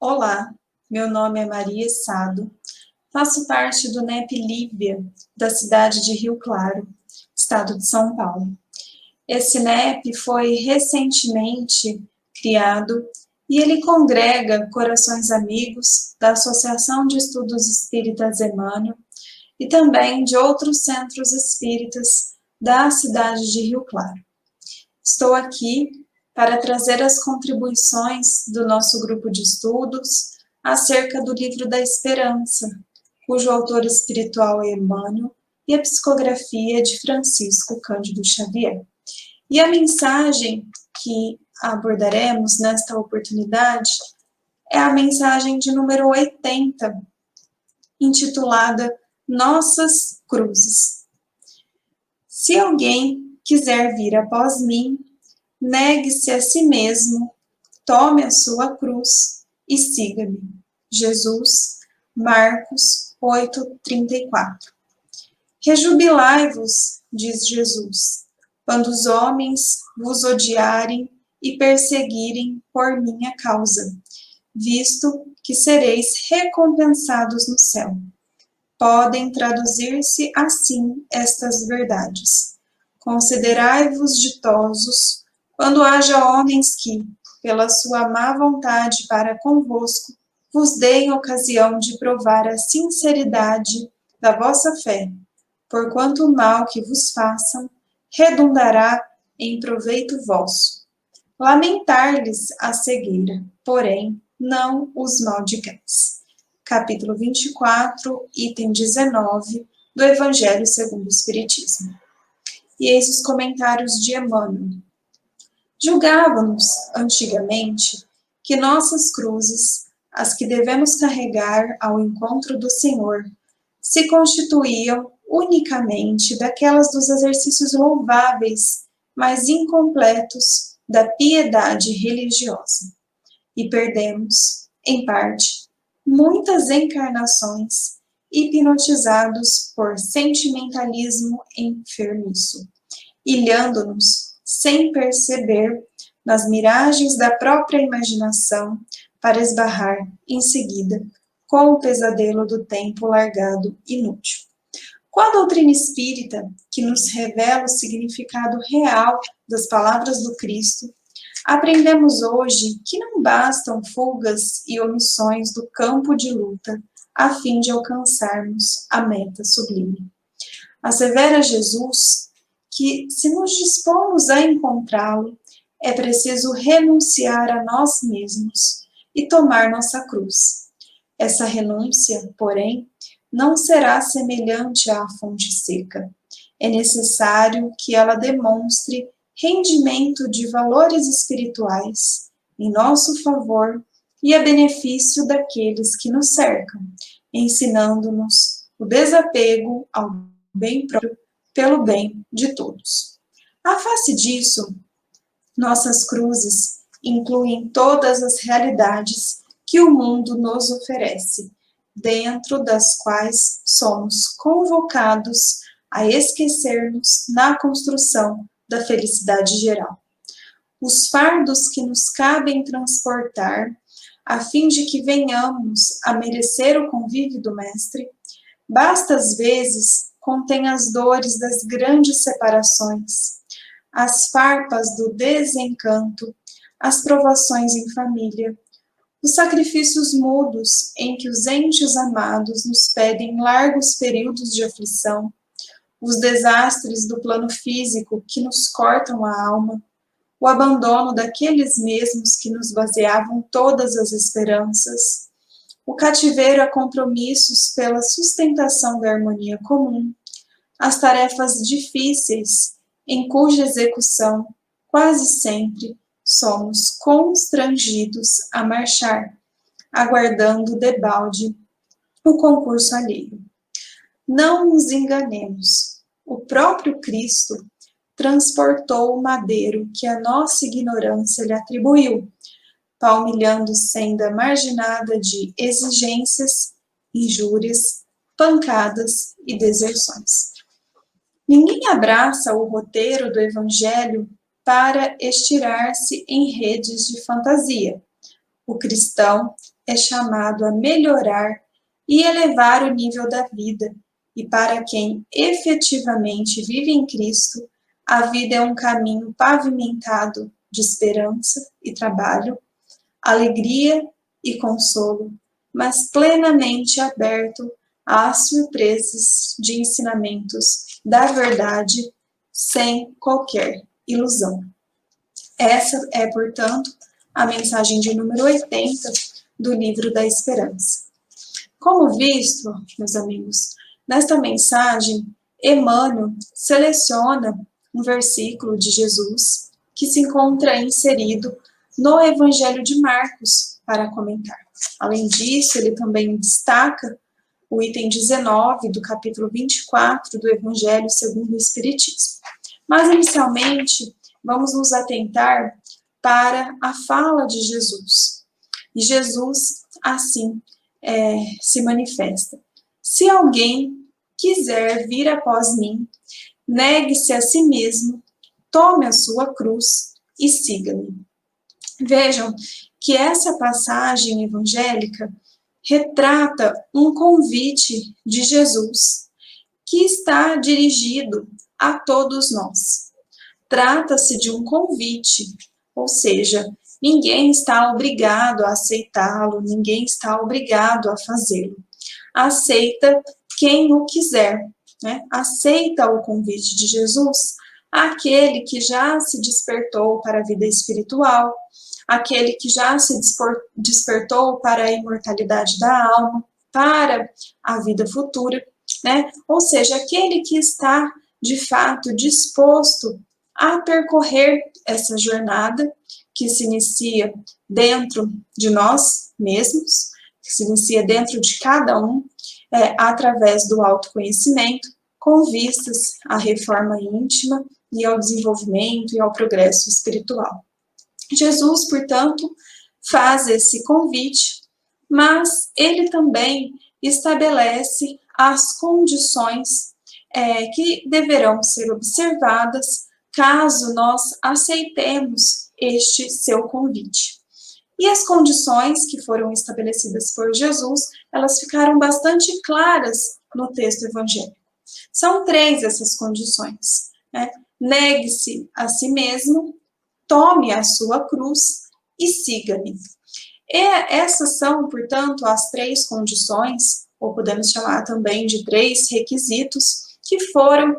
Olá, meu nome é Maria Sado, faço parte do NEP Lívia, da cidade de Rio Claro, estado de São Paulo. Esse NEP foi recentemente criado e ele congrega corações amigos da Associação de Estudos Espíritas Emmanuel e também de outros centros espíritas da cidade de Rio Claro. Estou aqui para trazer as contribuições do nosso grupo de estudos acerca do Livro da Esperança, cujo autor espiritual é Emmanuel, e a psicografia de Francisco Cândido Xavier. E a mensagem que abordaremos nesta oportunidade é a mensagem de número 80, intitulada Nossas Cruzes. Se alguém quiser vir após mim, negue-se a si mesmo, tome a sua cruz e siga-me. Jesus, Marcos 8:34. Rejubilai-vos, diz Jesus, quando os homens vos odiarem e perseguirem por minha causa, visto que sereis recompensados no céu. Podem traduzir-se assim estas verdades. Considerai-vos ditosos quando haja homens que, pela sua má vontade para convosco, vos deem ocasião de provar a sinceridade da vossa fé, porquanto o mal que vos façam redundará em proveito vosso. Lamentar-lhes a cegueira, porém, não os maldigais. Capítulo 24, item 19, do Evangelho segundo o Espiritismo. E eis os comentários de Emmanuel. Julgávamos, antigamente, que nossas cruzes, as que devemos carregar ao encontro do Senhor, se constituíam unicamente daquelas dos exercícios louváveis, mas incompletos, da piedade religiosa. E perdemos, em parte, muitas encarnações hipnotizados por sentimentalismo enfermiço, ilhando-nos, sem perceber, nas miragens da própria imaginação, para esbarrar, em seguida, com o pesadelo do tempo largado inútil. Com a doutrina espírita, que nos revela o significado real das palavras do Cristo, aprendemos hoje que não bastam fugas e omissões do campo de luta a fim de alcançarmos a meta sublime. Assevera Jesus que, se nos dispomos a encontrá-lo, é preciso renunciar a nós mesmos e tomar nossa cruz. Essa renúncia, porém, não será semelhante à fonte seca. É necessário que ela demonstre rendimento de valores espirituais em nosso favor e a benefício daqueles que nos cercam, ensinando-nos o desapego ao bem próprio pelo bem de todos. À face disso, nossas cruzes incluem todas as realidades que o mundo nos oferece, dentro das quais somos convocados a esquecer-nos na construção da felicidade geral. Os fardos que nos cabem transportar, a fim de que venhamos a merecer o convívio do Mestre, basta às vezes contém as dores das grandes separações, as farpas do desencanto, as provações em família, os sacrifícios mudos em que os entes amados nos pedem largos períodos de aflição, os desastres do plano físico que nos cortam a alma, o abandono daqueles mesmos que nos baseavam todas as esperanças, o cativeiro a compromissos pela sustentação da harmonia comum, as tarefas difíceis em cuja execução, quase sempre, somos constrangidos a marchar, aguardando debalde o concurso alheio. Não nos enganemos. O próprio Cristo transportou o madeiro que a nossa ignorância lhe atribuiu, palmilhando senda marginada de exigências, injúrias, pancadas e deserções. Ninguém abraça o roteiro do Evangelho para estirar-se em redes de fantasia. O cristão é chamado a melhorar e elevar o nível da vida, e para quem efetivamente vive em Cristo, a vida é um caminho pavimentado de esperança e trabalho, alegria e consolo, mas plenamente aberto às surpresas de ensinamentos da verdade, sem qualquer ilusão. Essa é, portanto, a mensagem de número 80 do Livro da Esperança. Como visto, meus amigos, nesta mensagem, Emmanuel seleciona um versículo de Jesus que se encontra inserido no Evangelho de Marcos para comentar. Além disso, ele também destaca o item 19 do capítulo 24 do Evangelho segundo o Espiritismo. Mas, inicialmente, vamos nos atentar para a fala de Jesus. E Jesus, assim, se manifesta. Se alguém quiser vir após mim, negue-se a si mesmo, tome a sua cruz e siga-me. Vejam que essa passagem evangélica retrata um convite de Jesus que está dirigido a todos nós. Trata-se de um convite, ou seja, ninguém está obrigado a aceitá-lo, ninguém está obrigado a fazê-lo. Aceita quem o quiser, né? Aceita o convite de Jesus aquele que já se despertou para a vida espiritual, aquele que já se despertou para a imortalidade da alma, para a vida futura, né? Ou seja, aquele que está, de fato, disposto a percorrer essa jornada que se inicia dentro de nós mesmos, que se inicia dentro de cada um, através do autoconhecimento, com vistas à reforma íntima e ao desenvolvimento e ao progresso espiritual. Jesus, portanto, faz esse convite, mas ele também estabelece as condições que deverão ser observadas caso nós aceitemos este seu convite. E as condições que foram estabelecidas por Jesus, elas ficaram bastante claras no texto evangélico. São 3 essas condições, né? Negue-se a si mesmo, tome a sua cruz e siga-me. Essas são, portanto, as 3 condições, ou podemos chamar também de 3 requisitos, que foram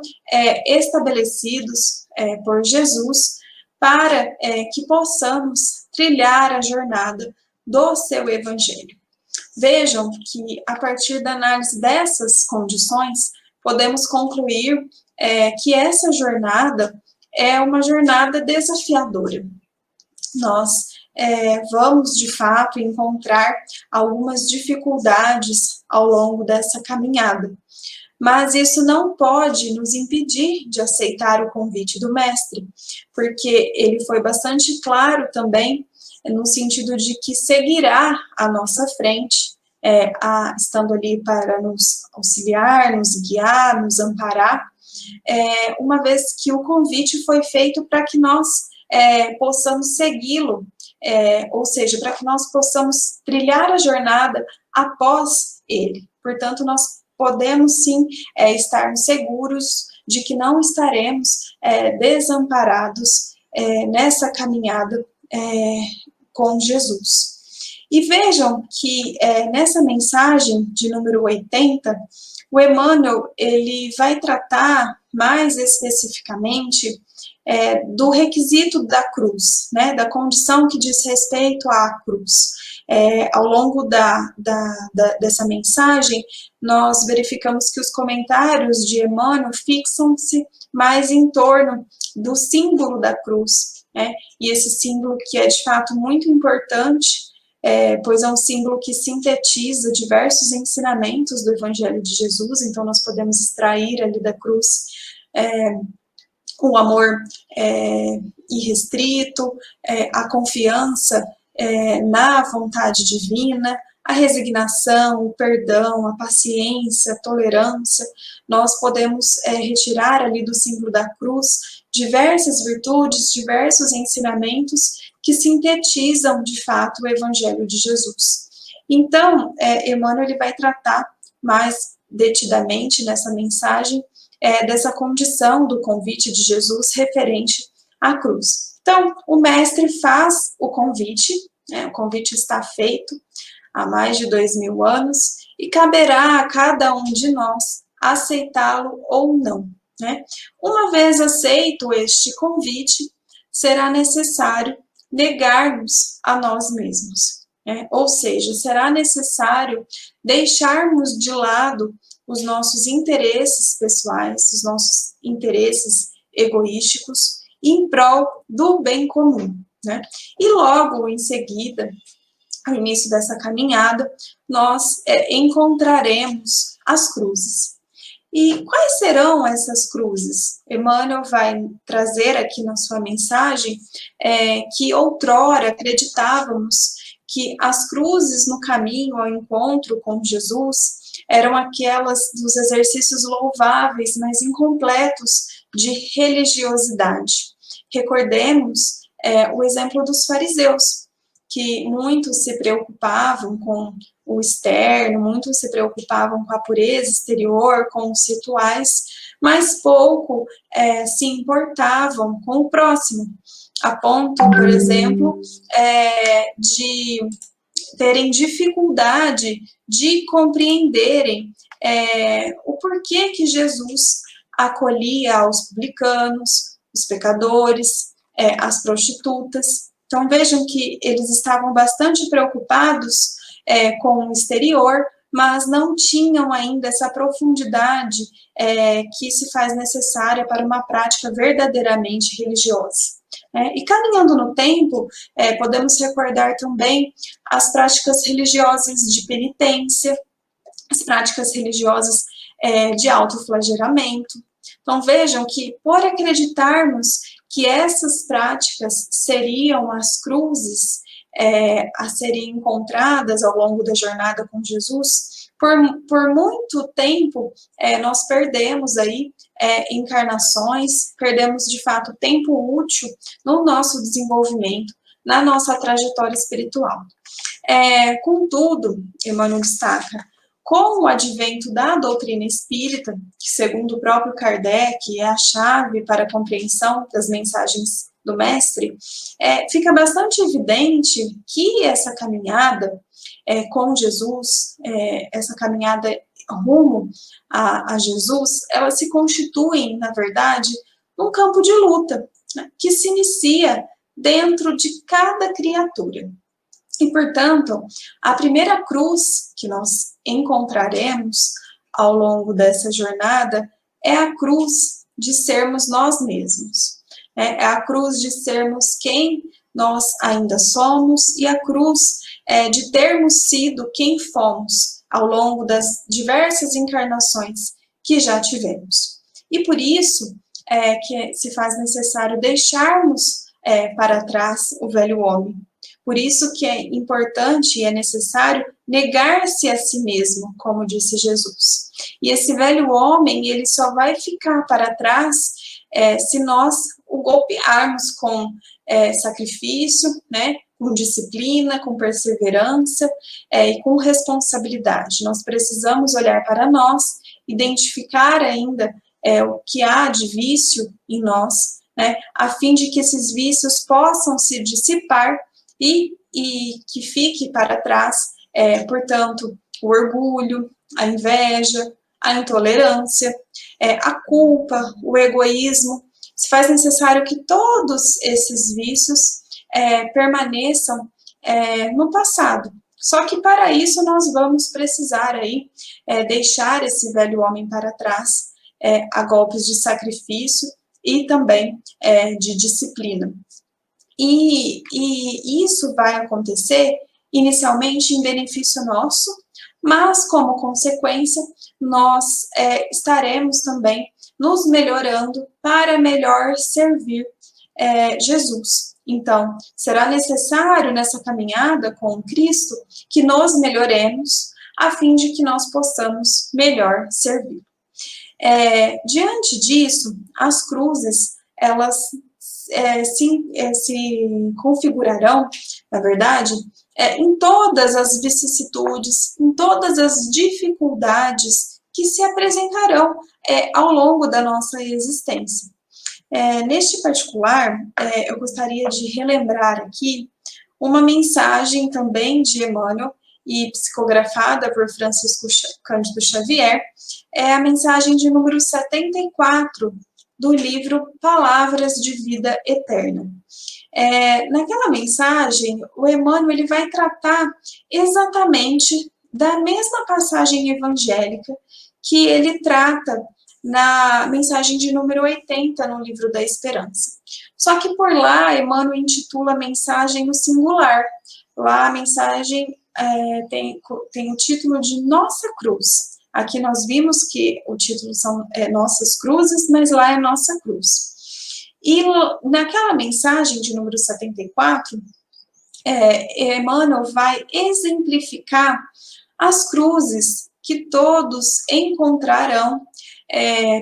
estabelecidos por Jesus para que possamos trilhar a jornada do seu evangelho. Vejam que, a partir da análise dessas condições, podemos concluir que essa jornada é uma jornada desafiadora. Nós vamos, de fato, encontrar algumas dificuldades ao longo dessa caminhada, mas isso não pode nos impedir de aceitar o convite do Mestre, porque ele foi bastante claro também, no sentido de que seguirá à nossa frente, estando ali para nos auxiliar, nos guiar, nos amparar, uma vez que o convite foi feito para que nós possamos segui-lo, ou seja, para que nós possamos trilhar a jornada após ele. Portanto, nós podemos sim estar seguros de que não estaremos desamparados nessa caminhada com Jesus. E vejam que nessa mensagem de número 80, o Emmanuel ele vai tratar mais especificamente do requisito da cruz, né, da condição que diz respeito à cruz. Ao longo dessa mensagem, nós verificamos que os comentários de Emmanuel fixam-se mais em torno do símbolo da cruz, né, e esse símbolo que é de fato muito importante, pois é um símbolo que sintetiza diversos ensinamentos do Evangelho de Jesus, então nós podemos extrair ali da cruz o amor irrestrito, a confiança na vontade divina, a resignação, o perdão, a paciência, a tolerância. Nós podemos retirar ali do símbolo da cruz diversas virtudes, diversos ensinamentos que sintetizam, de fato, o Evangelho de Jesus. Então, Emmanuel ele vai tratar mais detidamente nessa mensagem dessa condição do convite de Jesus referente à cruz. Então, o mestre faz o convite está feito há mais de 2000 anos, e caberá a cada um de nós aceitá-lo ou não. Né? Uma vez aceito este convite, será necessário negarmos a nós mesmos. Ou seja, será necessário deixarmos de lado os nossos interesses pessoais, os nossos interesses egoísticos, em prol do bem comum. Né? E logo em seguida, ao início dessa caminhada, nós encontraremos as cruzes. E quais serão essas cruzes? Emmanuel vai trazer aqui na sua mensagem que outrora acreditávamos que as cruzes no caminho ao encontro com Jesus eram aquelas dos exercícios louváveis, mas incompletos de religiosidade. Recordemos o exemplo dos fariseus, que muitos se preocupavam com o externo, muitos se preocupavam com a pureza exterior, com os rituais, mas pouco se importavam com o próximo, a ponto, por exemplo, de terem dificuldade de compreenderem o porquê que Jesus acolhia os publicanos, os pecadores, as prostitutas. Então, vejam que eles estavam bastante preocupados com o exterior, mas não tinham ainda essa profundidade que se faz necessária para uma prática verdadeiramente religiosa. E caminhando no tempo, podemos recordar também as práticas religiosas de penitência, as práticas religiosas de autoflagelamento. Então, vejam que, por acreditarmos que essas práticas seriam as cruzes a serem encontradas ao longo da jornada com Jesus, por muito tempo nós perdemos aí encarnações, perdemos de fato tempo útil no nosso desenvolvimento, na nossa trajetória espiritual. Contudo, Emmanuel destaca, com o advento da doutrina espírita, que segundo o próprio Kardec é a chave para a compreensão das mensagens do mestre, fica bastante evidente que essa caminhada com Jesus, essa caminhada rumo a Jesus, ela se constitui, na verdade, num campo de luta, né, que se inicia dentro de cada criatura. E, portanto, a primeira cruz que nós encontraremos ao longo dessa jornada é a cruz de sermos nós mesmos. É a cruz de sermos quem nós ainda somos e a cruz de termos sido quem fomos ao longo das diversas encarnações que já tivemos. E por isso que se faz necessário deixarmos para trás o velho homem. Por isso que é importante e é necessário negar-se a si mesmo, como disse Jesus. E esse velho homem, ele só vai ficar para trás se nós o golpearmos com sacrifício, né, com disciplina, com perseverança e com responsabilidade. Nós precisamos olhar para nós, identificar ainda o que há de vício em nós, né, a fim de que esses vícios possam se dissipar e que fique para trás, portanto, o orgulho, a inveja, a intolerância, a culpa, o egoísmo. Se faz necessário que todos esses vícios permaneçam no passado. Só que para isso nós vamos precisar aí deixar esse velho homem para trás, a golpes de sacrifício e também de disciplina. E isso vai acontecer inicialmente em benefício nosso, mas como consequência nós estaremos também nos melhorando para melhor servir Jesus. Então, será necessário nessa caminhada com Cristo que nos melhoremos a fim de que nós possamos melhor servir. Diante disso, as cruzes, elas se configurarão, na verdade, em todas as vicissitudes, em todas as dificuldades que se apresentarão ao longo da nossa existência. Neste particular, eu gostaria de relembrar aqui uma mensagem também de Emmanuel e psicografada por Francisco Cândido Xavier, é a mensagem de número 74 do livro Palavras de Vida Eterna. Naquela mensagem, o Emmanuel ele vai tratar exatamente da mesma passagem evangélica que ele trata na mensagem de número 80 no Livro da Esperança. Só que por lá, Emmanuel intitula a mensagem no singular. Lá a mensagem tem o título de Nossa Cruz. Aqui nós vimos que o título são Nossas Cruzes, mas lá é Nossa Cruz. E naquela mensagem de número 74, Emmanuel vai exemplificar as cruzes que todos encontrarão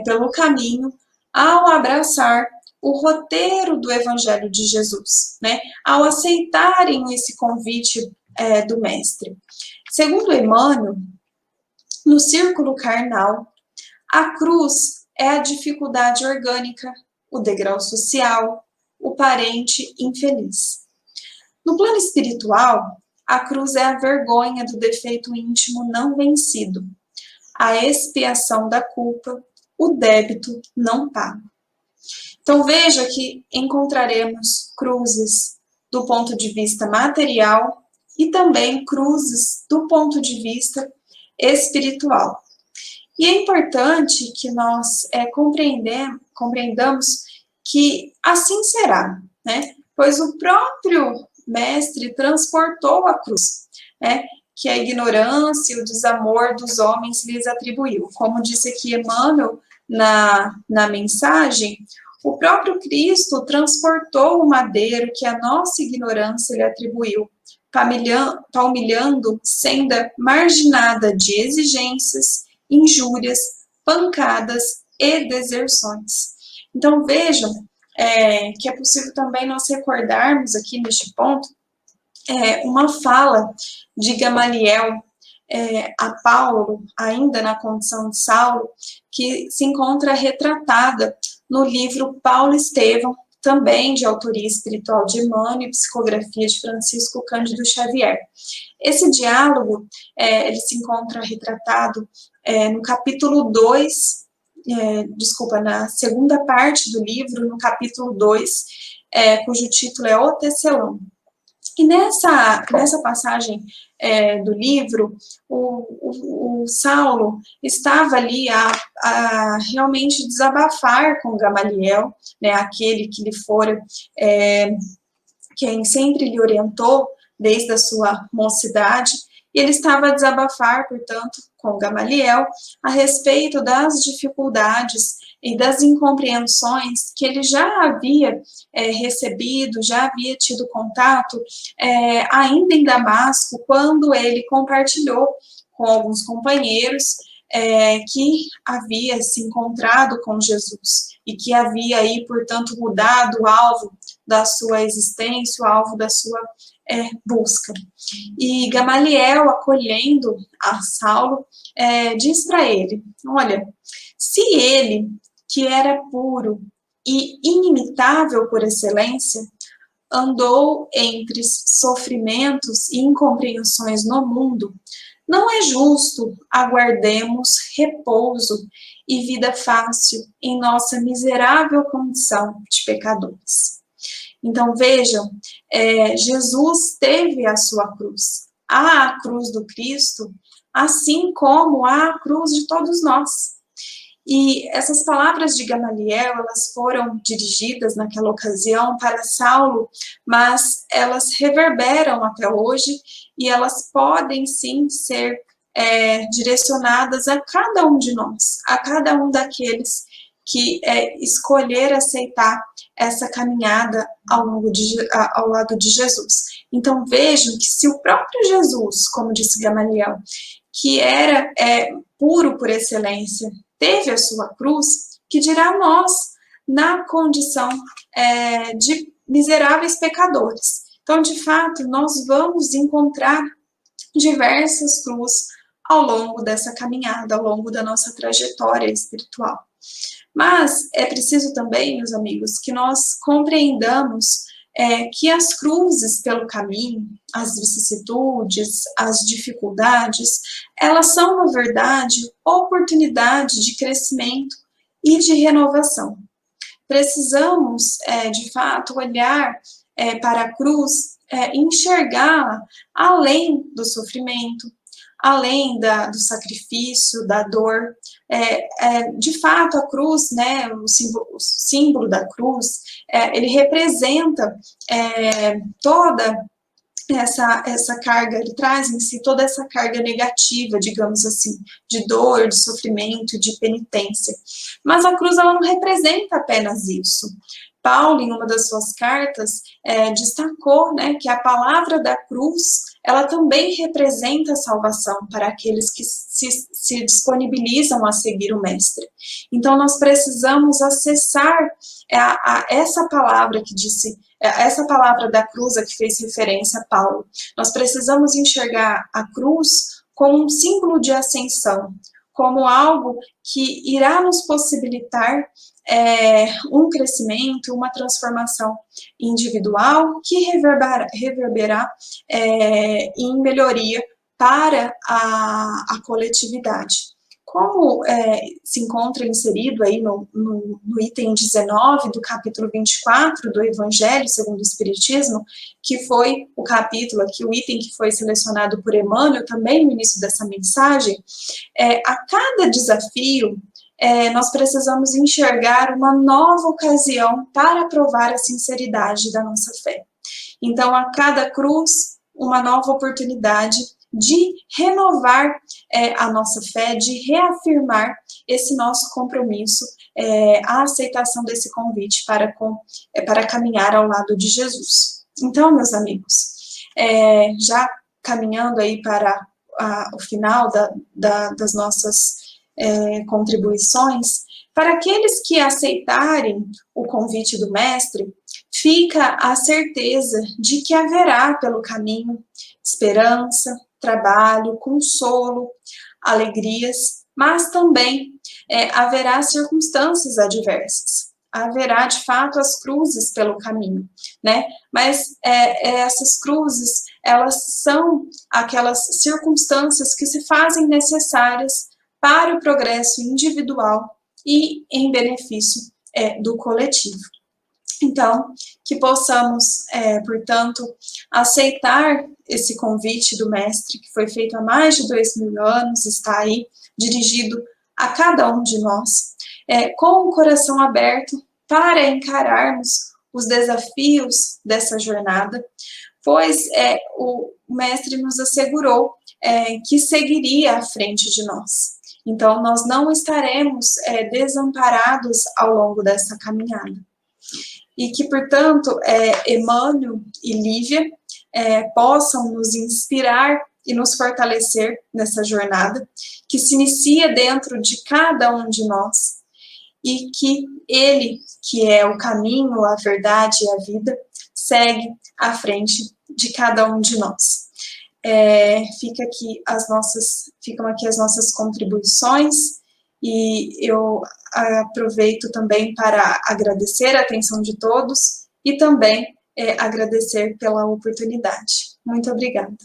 pelo caminho ao abraçar o roteiro do Evangelho de Jesus, né? Ao aceitarem esse convite do Mestre. Segundo Emmanuel, no círculo carnal, a cruz é a dificuldade orgânica, o degrau social, o parente infeliz. No plano espiritual, a cruz é a vergonha do defeito íntimo não vencido, a expiação da culpa, o débito não pago. Então veja que encontraremos cruzes do ponto de vista material e também cruzes do ponto de vista espiritual. E é importante que nós compreendamos que assim será, né? Pois o próprio Mestre transportou a cruz, né? Que a ignorância e o desamor dos homens lhes atribuiu. Como disse aqui Emmanuel na mensagem, o próprio Cristo transportou o madeiro que a nossa ignorância lhe atribuiu, palmilhando senda marginada de exigências, injúrias, pancadas e deserções. Então vejam que é possível também nós recordarmos aqui neste ponto uma fala de Gamaliel a Paulo, ainda na condição de Saulo, que se encontra retratada no livro Paulo Estevão, também de autoria espiritual de Emmanuel e psicografia de Francisco Cândido Xavier. Esse diálogo, ele se encontra retratado no capítulo 2, na segunda parte do livro, no capítulo 2, cujo título é O Tecelão. E nessa passagem do livro, o Saulo estava ali a realmente desabafar com Gamaliel, né, aquele que lhe fora, quem sempre lhe orientou desde a sua mocidade, e ele estava a desabafar, portanto, com Gamaliel, a respeito das dificuldades e das incompreensões que ele já havia recebido, já havia tido contato, ainda em Damasco, quando ele compartilhou com alguns companheiros que havia se encontrado com Jesus e que havia aí, portanto, mudado o alvo da sua existência, o alvo da sua busca. E Gamaliel, acolhendo a Saulo, diz para ele, olha, se ele, que era puro e inimitável por excelência, andou entre sofrimentos e incompreensões no mundo, não é justo aguardemos repouso e vida fácil em nossa miserável condição de pecadores. Então, vejam, Jesus teve a sua cruz. Há a cruz do Cristo, assim como há a cruz de todos nós. E essas palavras de Gamaliel, elas foram dirigidas naquela ocasião para Saulo, mas elas reverberam até hoje e elas podem sim ser direcionadas a cada um de nós, a cada um daqueles que escolher aceitar essa caminhada ao lado de Jesus. Então vejam que se o próprio Jesus, como disse Gamaliel, que era puro por excelência, teve a sua cruz, que dirá nós, na condição de miseráveis pecadores. Então, de fato, nós vamos encontrar diversas cruzes ao longo dessa caminhada, ao longo da nossa trajetória espiritual. Mas é preciso também, meus amigos, que nós compreendamos que as cruzes pelo caminho, as vicissitudes, as dificuldades, elas são, na verdade, oportunidade de crescimento e de renovação. Precisamos, de fato, olhar para a cruz, enxergá-la além do sofrimento, além do sacrifício, da dor. De fato, a cruz, né, o símbolo da cruz, ele representa toda essa carga, ele traz em si toda essa carga negativa, digamos assim, de dor, de sofrimento, de penitência. Mas a cruz, ela não representa apenas isso. Paulo, em uma das suas cartas, destacou, né, que a palavra da cruz, ela também representa a salvação para aqueles que se disponibilizam a seguir o Mestre. Então, nós precisamos acessar essa palavra que disse, essa palavra da cruz a que fez referência a Paulo. Nós precisamos enxergar a cruz como um símbolo de ascensão, como algo que irá nos possibilitar um crescimento, uma transformação individual que reverberará em melhoria para a coletividade. Como se encontra inserido aí no item 19 do capítulo 24 do Evangelho segundo o Espiritismo, que foi o capítulo aqui, o item que foi selecionado por Emmanuel também no início dessa mensagem, a cada desafio, nós precisamos enxergar uma nova ocasião para provar a sinceridade da nossa fé. Então, a cada cruz, uma nova oportunidade de renovar a nossa fé, de reafirmar esse nosso compromisso, a aceitação desse convite para caminhar ao lado de Jesus. Então, meus amigos, já caminhando aí para o final das nossas contribuições, para aqueles que aceitarem o convite do Mestre, fica a certeza de que haverá pelo caminho esperança, trabalho, consolo, alegrias, mas também haverá circunstâncias adversas. Haverá, de fato, as cruzes pelo caminho, né? Mas essas cruzes, elas são aquelas circunstâncias que se fazem necessárias para o progresso individual e em benefício do coletivo. Então, que possamos, portanto, aceitar esse convite do Mestre, que foi feito há mais de 2000 anos, está aí dirigido a cada um de nós, com o coração aberto para encararmos os desafios dessa jornada, pois o Mestre nos assegurou que seguiria à frente de nós. Então, nós não estaremos desamparados ao longo dessa caminhada. E que, portanto, Emmanuel e Lívia possam nos inspirar e nos fortalecer nessa jornada, que se inicia dentro de cada um de nós, e que Ele, que é o caminho, a verdade e a vida, segue à frente de cada um de nós. Ficam aqui as nossas contribuições, e eu aproveito também para agradecer a atenção de todos e também agradecer pela oportunidade. Muito obrigada.